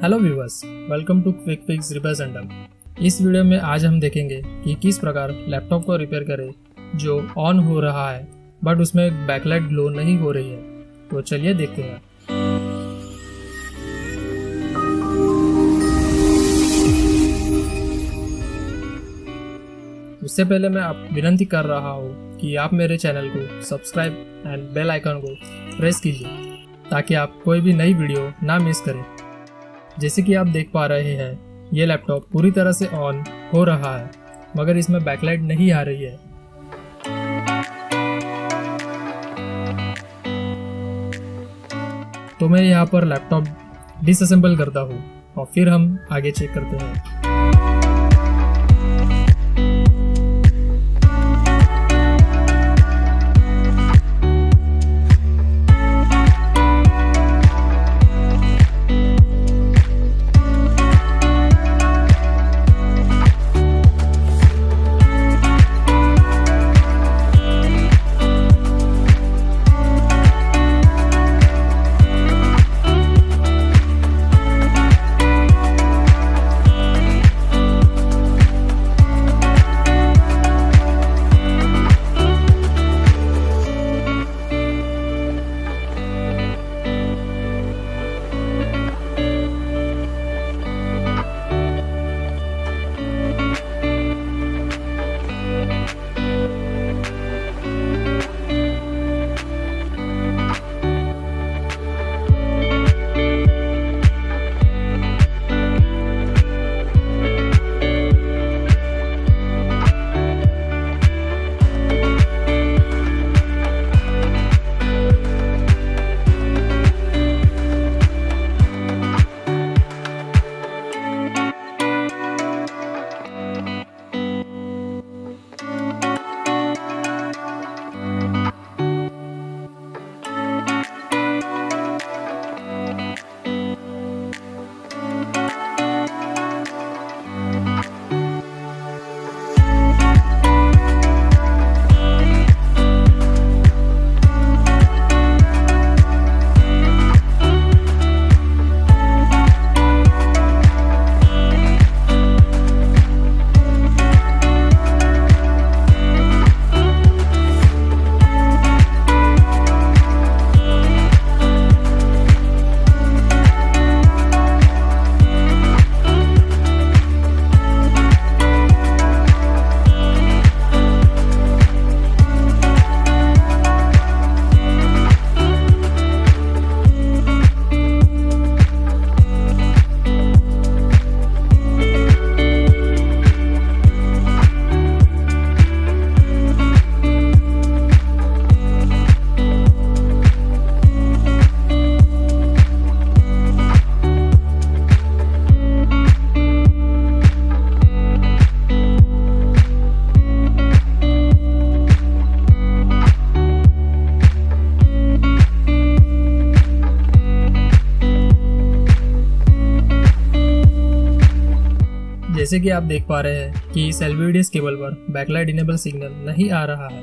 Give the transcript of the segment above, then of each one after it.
Hello viewers, welcome to quick fix repair centre. इस video में आज हम देखेंगे कि किस प्रकार लैपटॉप को रिपेयर करें जो ऑन हो रहा है बट उसमें बैकलाइट ग्लो नहीं हो रही है। तो चलिए देखते हैं। उससे पहले मैं आप विनती कर रहा हूँ कि आप मेरे चैनल को सब्सक्राइब एंड बेल आइकन को प्रेस कीजिए ताकि आप कोई भी नई वीडियो ना मिस करें। जैसे कि आप देख पा रहे हैं, ये लैपटॉप पूरी तरह से ऑन हो रहा है मगर इसमें बैकलाइट नहीं आ रही है। तो मैं यहाँ पर लैपटॉप डिसअसेंबल करता हूँ और फिर हम आगे चेक करते हैं। जैसे कि आप देख पा रहे हैं कि इस LVDS केबल पर बैकलाइट इनेबल सिग्नल नहीं आ रहा है,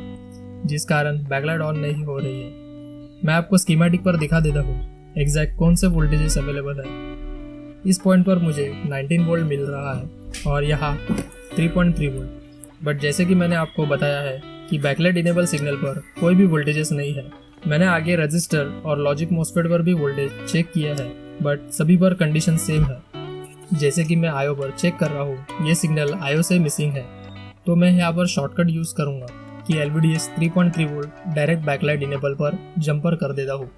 जिस कारण बैकलाइट ऑन नहीं हो रही है। मैं आपको स्कीमेटिक पर दिखा देता हूँ एग्जैक्ट कौन से वोल्टेजेस अवेलेबल है। इस पॉइंट पर मुझे 19 वोल्ट मिल रहा है और यहाँ 3.3 वोल्ट। बट जैसे कि मैंने आपको बताया है कि बैकलाइट इनेबल सिग्नल पर कोई भी वोल्टेजेस नहीं है। मैंने आगे रजिस्टर और लॉजिक मॉस्फेट पर भी वोल्टेज चेक किया है बट सभी पर कंडीशन सेम है। जैसे कि मैं आयो पर चेक कर रहा हूँ, ये सिग्नल आयो से मिसिंग है। तो मैं यहाँ पर शॉर्टकट यूज़ करूँगा कि LVDS 3.3 volt direct backlight enable पर जंपर कर देता हूँ।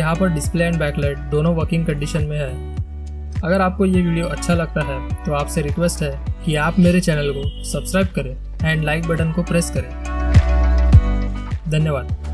यहाँ पर डिस्प्ले एंड बैकलाइट दोनों वर्किंग कंडीशन में है। अगर आपको ये वीडियो अच्छा लगता है तो आपसे रिक्वेस्ट है कि आप मेरे चैनल को सब्सक्राइब करें एंड लाइक बटन को प्रेस करें। धन्यवाद।